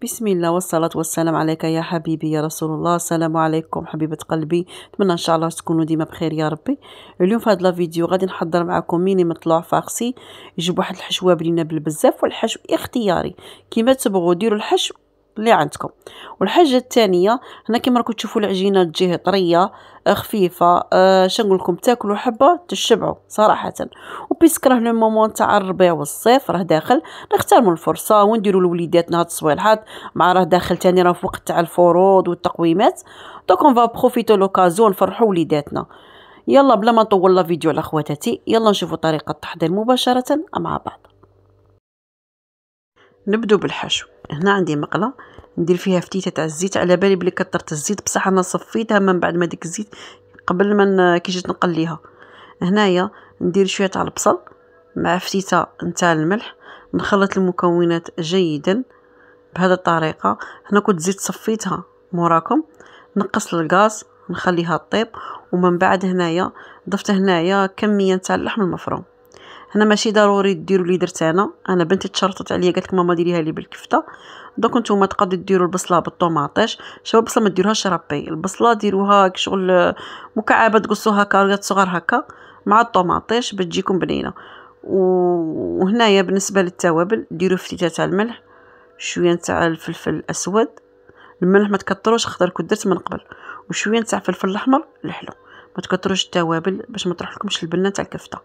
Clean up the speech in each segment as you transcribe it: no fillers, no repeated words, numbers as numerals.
بسم الله والصلاة والسلام عليك يا حبيبي يا رسول الله. السلام عليكم حبيبة قلبي، نتمنى ان شاء الله تكونوا ديما بخير يا ربي. اليوم في هذا الفيديو غادي نحضر معكم ميني مطلوع فارسي، يجيب واحد الحشوه بلينا بالبزاف، والحشو اختياري كيما تبغوا ديروا الحشو اللي عندكم. والحاجه الثانيه، هنا كيما راكم تشوفوا العجينه تجي طريه خفيفه، شنقول لكم تاكلوا حبه تشبعوا صراحه. وبيسك راه لو مومون تاع الربيع والصيف راه داخل، نختاروا الفرصه ونديروا لوليداتنا هاد الصوالحات، مع راه داخل تاني راه في وقت تاع الفروض والتقويمات، دونك اون فا بروفيتو لوكازيون نفرحوا وليداتنا. يلا بلا ما نطول لا فيديو على خواتاتي، يلا نشوفوا طريقه التحضير مباشره مع بعض. نبدو بالحشو. هنا عندي مقله ندير فيها فتيته تاع الزيت، على بالي بلي كثرت الزيت بصح انا صفيتها من بعد ما ديك الزيت قبل ما كي جيت نقليها. هنايا ندير شويه تاع البصل مع فتيته نتاع الملح، نخلط المكونات جيدا بهذه الطريقه. هنا كنت زيت صفيتها موراكم، نقص الغاز نخليها طيب، ومن بعد هنايا ضفت هنايا كميه نتاع اللحم المفروم. هنا ماشي ضروري ديروا اللي درت انا بنتي تشرطت عليا قالت لك ماما ديريها لي بالكفته. دونك نتوما تقدروا ديروا البصله بالطوماطيش، شوفوا البصله ما ديروهاش رابي، البصله ديروها شغل مكعبات تقصوها كاريات صغار هكا مع الطوماطيش بتجيكم بنينه. وهنايا بالنسبه للتوابل ديروا فتيته تاع الملح، شويه تاع الفلفل الاسود، الملح ما تكثروش خاطر كنت درت من قبل، وشويه تاع فلفل الاحمر الحلو، ما تكثروش التوابل باش ما تروحلكمش البنه تاع الكفته.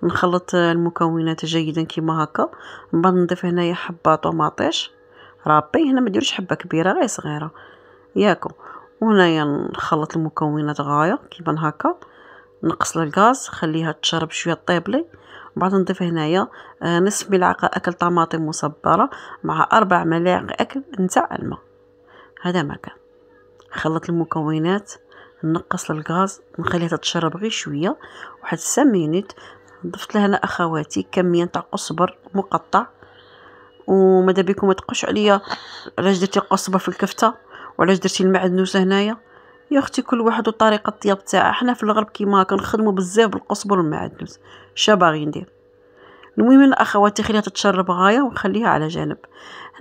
نخلط المكونات جيدا كيما هكا، من بعد نضيف هنايا حبه طوماطيش رابي، هنا ما ديروش حبه كبيره غير صغيره ياكو. وهنايا نخلط المكونات غايه كيما هكا، نقص الغاز خليها تشرب شويه طيب لي. بعد نضيف هنايا نصف ملعقه اكل طماطم مصبره مع 4 ملاعق اكل نتاع الماء. هذا ما كان. خلط المكونات، نقص الغاز نخليها تتشرب غير شويه، واحد 5 مينوت. ضفت لها انا اخواتي كميه تاع قزبر مقطع، وماذا بكم ما تقوش عليا علاش درتي القزبر في الكفته وعلاش درتي المعدنوس هنايا. يا اختي كل واحد وطريقه الطياب تاعه، حنا في الغرب كيما كنخدموا بزاف بالقزبر والمعدنوس، باغي ندير. المهم انا اخواتي خليها تتشرب غايه ونخليها على جانب.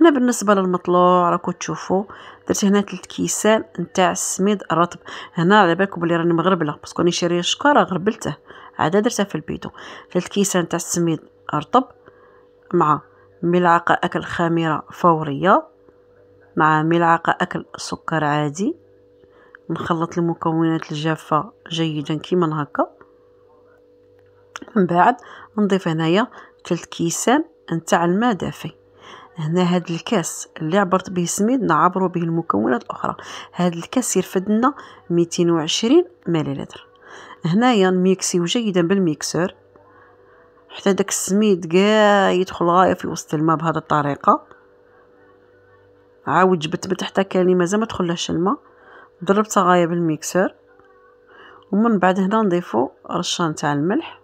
هنا بالنسبه للمطلوع راكم تشوفوا درت هنا 3 كيسان نتاع السميد الرطب. هنا على بالكم بلي راني مغربله باسكو راني شاريه الشكاره غربلته عاد درتها في البيتو. 3 كيسان تاع السميد رطب مع ملعقه اكل خميره فوريه مع ملعقه اكل سكر عادي. نخلط المكونات الجافه جيدا كيما هكا. من بعد نضيف هنايا 3 كيسان نتاع الماء دافي. هنا هاد الكاس اللي عبرت به السميد نعبروا به المكونات الاخرى. هاد الكاس يرفد لنا 220 مليلتر. هنايا نميكسيو جيدا بالميكسور حتى داك السميد كاع يدخل غايه في وسط الماء بهذه الطريقه. عاود جبت حتى كان مازال ما دخلهاش الماء، ضربتها غايه بالميكسور. ومن بعد هنا نضيفو رشه نتاع الملح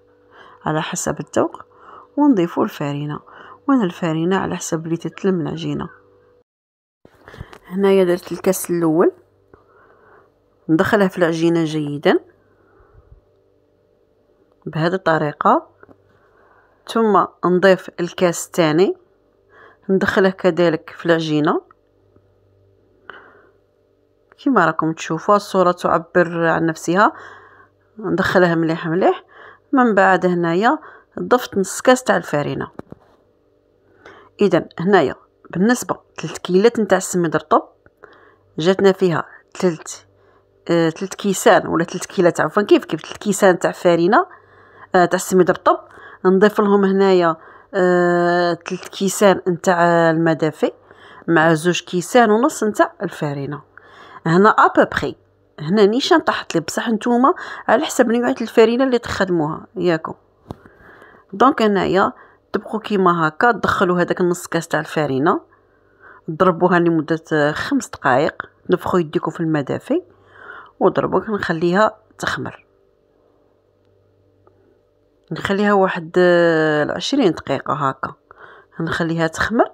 على حسب الذوق، ونضيفو الفارينه، وانا الفارينه على حسب اللي تتلم العجينه. هنايا درت الكاس الاول ندخلها في العجينه جيدا بهذه الطريقه، ثم نضيف الكاس الثاني ندخله كذلك في العجينه كما راكم تشوفوا. الصوره تعبر عن نفسها. ندخلها مليح مليح. من بعد هنايا ضفت نص كاس تاع الفارينه. اذا هنايا بالنسبه 3 كيلات نتاع السميد رطب جاتنا فيها 3 كيسان ولا 3 كيلات عفوا، كيف 3 كيسان تاع فارينه تاع السميد رطب. نضيف لهم هنايا 3 كيسان نتاع الماء دافي مع 2 كيسان ونص نتاع الفارينه. هنا ابوبري، هنا نيشان طاحت لي بصح نتوما على حسب نوعيه الفارينه اللي تخدموها ياكم. دونك هنايا تبقوا كيما هكا، تدخلوا هذاك النص كاس تاع الفارينه، ضربوها لمده 5 دقائق، نفخوا يديكم في الماء دافي وضربوها. نخليها تخمر، نخليها واحد 20 دقيقه هكا، نخليها تخمر.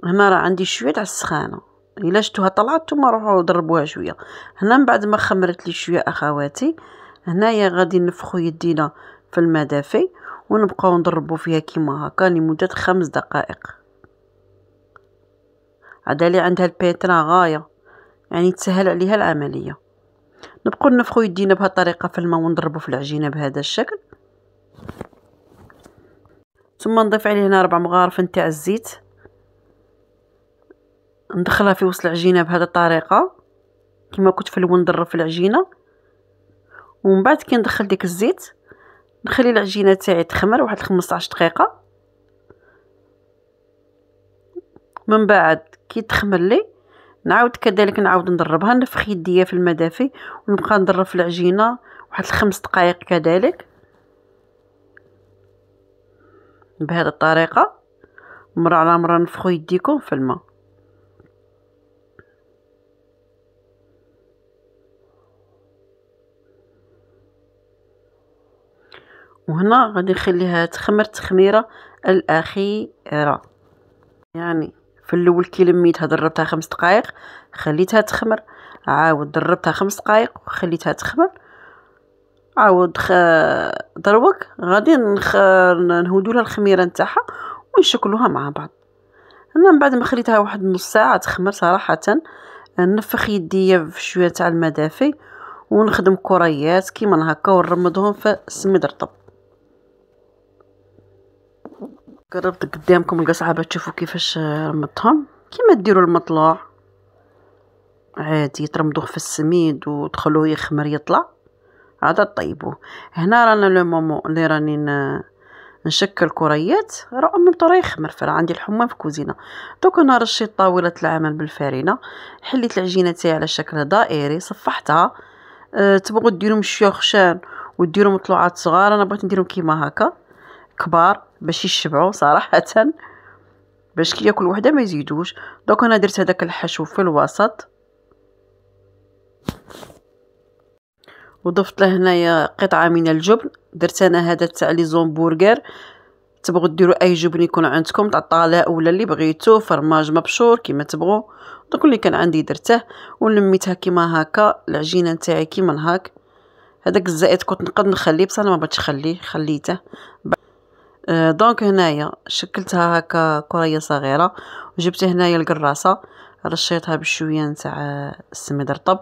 هنا راه عندي شويه تاع السخانه، الا شفتوها طلعت نتوما روحوا ضربوها شويه. هنا من بعد ما خمرت لي شويه اخواتي، هنايا غادي نفخوا يدينا في الماء دافي ونبقاو نضربوا فيها كيما هكا لمده 5 دقائق. عدالي عندها البيتران غايه، يعني تسهل عليها العمليه. نبقوا نفخوا يدينا بهذه الطريقه في الماء ونضربوا في العجينه بهذا الشكل. ثم نضيف عليه هنا 4 مغارف نتاع الزيت، ندخلها في وسط العجينه بهذه الطريقه كما كنت في الاول ندرب في العجينه. ومن بعد كي ندخل ديك الزيت نخلي العجينه تاعي تخمر واحد 15 دقيقه. من بعد كي تخمر لي نعاود كذلك نعاود ندربها، نفخ يديا في الماء دافي ونبقى ندرب في العجينه واحد 5 دقائق كذلك بهذه الطريقه. مرة على مرة نفخو يديكم في الماء. وهنا غادي نخليها تخمر تخميره الاخيره، يعني في الاول كي لميتها دربتها 5 دقائق خليتها تخمر، عاود دربتها 5 دقائق وخليتها تخمر، عاود دروك غادي نهودوا لها الخميره نتاعها ونشكلوها مع بعض. انا من بعد ما خليتها واحد نص ساعه تخمر صراحه نفخ يديا في شويه تاع الماء دافي ونخدم كريات كيما هكا ونرمضهم في السميد رطب. قربت قدامكم القصعه باش تشوفوا كيفاش رمضتهم. كيما ديروا المطلوع عادي ترمضوه في السميد وتخلوه يخمر يطلع عاد طيبوه. هنا رانا لو مومون اللي راني نشكل كريات، راه امي بطريقه يخمر فرا عندي الحمام في الكوزينه. دوك انا رشيت طاوله العمل بالفارينه، حليت العجينه تاعي على شكل دائري صفحتها. تبغوا ديروا شويه خشان وديروا مطلوعات صغار، انا بغيت نديرهم كيما هكا كبار باش يشبعوا صراحه، باش كي ياكل وحده ما يزيدوش. دوك انا درت هذاك الحشو في الوسط وضفت له هنايا قطعه من الجبن. درت انا هذا تاع لي زومبورغر، تبغوا ديروا اي جبن يكون عندكم تاع الطلاء ولا اللي بغيتو، فرماج مبشور كيما تبغوا. دوك اللي كان عندي درته ولميتها كيما هكا العجينه نتاعي كيما هاك. هذاك الزائد كنت نقدر نخليه بصح انا ما بغيتش نخليه خليته. دونك هنايا شكلتها هكا كريه صغيره وجبت هنايا القراصه رشيتها بشويه نتاع السميد رطب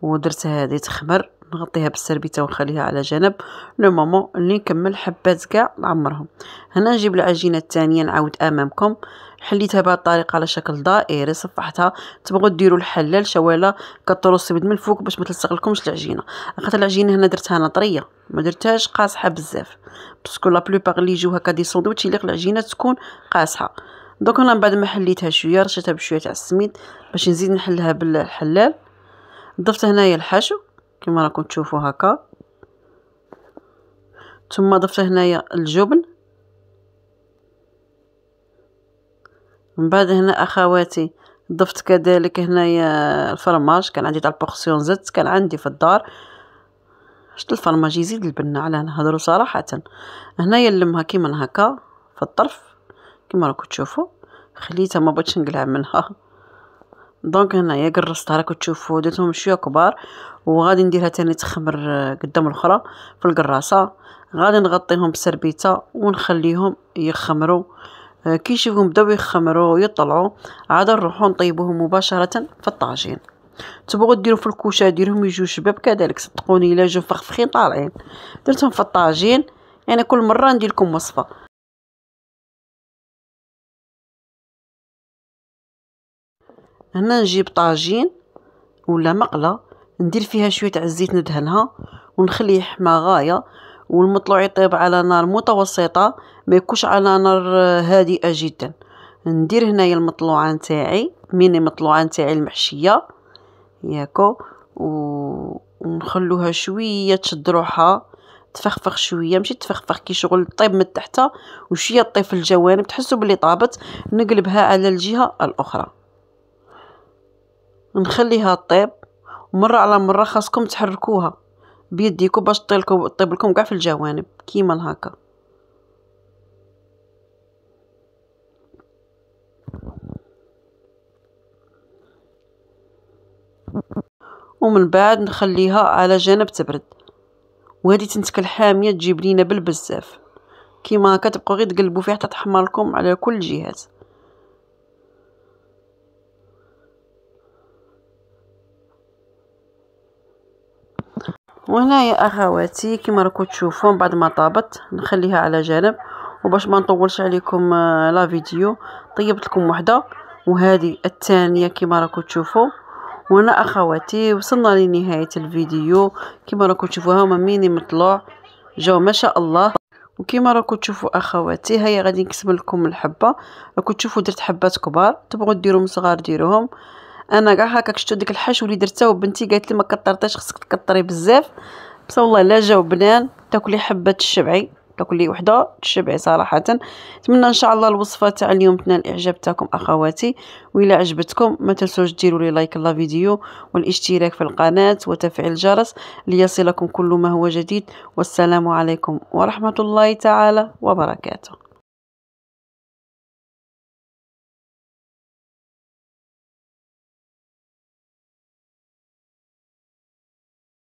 ودرت هذه تخمر، نغطيها بالسربيته ونخليها على جنب لو مومون اللي نكمل حبات كاع نعمرهم. هنا نجيب العجينه الثانيه نعاود امامكم، حليتها بهذه الطريقه على شكل دائري صفحتها. تبغوا ديروا الحلال شواله كطروا السبد من الفوق باش ما تلصق لكمش العجينه. خاطر العجينه هنا درتها انا طريه ما درتهاش قاصحه بزاف، باسكو لا بلوبار اللي يجيو هكا دي ساندويتش يليق العجينه تكون قاصحه. دوك انا من بعد ما حليتها شويه رشيتها بشويه تاع السميد باش نزيد نحلها بالحلال. ضفت هنايا الحشو كما راكم تشوفوا هكا، ثم ضفت هنايا الجبن. من بعد هنا اخواتي ضفت كذلك هنايا الفرماج، كان عندي تاع البورسيون زدت كان عندي في الدار. شفت الفرماج يزيد البنه على نهضروا صراحه. هنايا نلمها كيما هكا في الطرف كما راكم تشوفوا، خليتها ما بغيتش نقلع منها. دونك هنايا قرصتها راكم تشوفوا درتهم شويه كبار وغادي نديرها تاني تخمر قدام الاخرى في القراصه. غادي نغطيهم بسربيته ونخليهم يخمروا. كي يشوفهم بداو يخمروا ويطلعوا عاد نروحوا نطيبوهم مباشره في الطاجين. تبغوا ديروا في الكوشه ديرهم يجوا شباب كذلك صدقوني الا جاو فخفخين طالعين. درتهم في الطاجين، يعني كل مره ندير لكم وصفه. هنا نجيب طاجين ولا مقله ندير فيها شويه تاع الزيت ندهنها ونخليه يحمى غايه، والمطلوع يطيب على نار متوسطه ما يكونش على نار هادئه جدا. ندير هنايا المطلوعه نتاعي ميني مطلوعه نتاعي المحشيه ياكو ونخلوها شويه تشد روحها تفخفخ شويه، ماشي تفخفخ كي شغل طيب من تحت وشويه طيب في الجوانب تحسوا بلي طابت. نقلبها على الجهه الاخرى نخليها طيب، ومره على مره خاصكم تحركوها بيديكم باش طيب لكم كاع في الجوانب كيما هكا. ومن بعد نخليها على جنب تبرد. وهذه تنتكل حاميه تجيب لينا بالبزاف كيما هكا، تبقوا غير تقلبوا فيها حتى تحمر لكم على كل الجهات. وهنايا اخواتي كما راكم تشوفوا بعد ما طابت نخليها على جنب، وباش ما نطولش عليكم لا فيديو طيبت لكم وحده وهذه الثانيه كما راكم تشوفوا. وهنا اخواتي وصلنا لنهايه الفيديو، كما راكم تشوفوا هما ميني مطلوع جاو ما شاء الله. وكما راكم تشوفوا اخواتي هيا غادي نقسم لكم الحبه، راكم تشوفوا درت حبات كبار، تبغوا ديروهم صغار ديروهم. انا كاع هكاك شفتو ديك الحشو اللي درتها وبنتي قالت لي ما كثرتهاش خصك تكثري بزاف، بس والله لا جاو بنان، تاكلي حبه تشبعي، تاكلي وحده تشبعي صراحه. نتمنى ان شاء الله الوصفه تاع اليوم تنال الاعجاب تاعكم اخواتي، والى عجبتكم ما تنسوش ديروا لي لايك لا فيديو والاشتراك في القناه وتفعيل الجرس ليصلكم كل ما هو جديد. والسلام عليكم ورحمه الله تعالى وبركاته.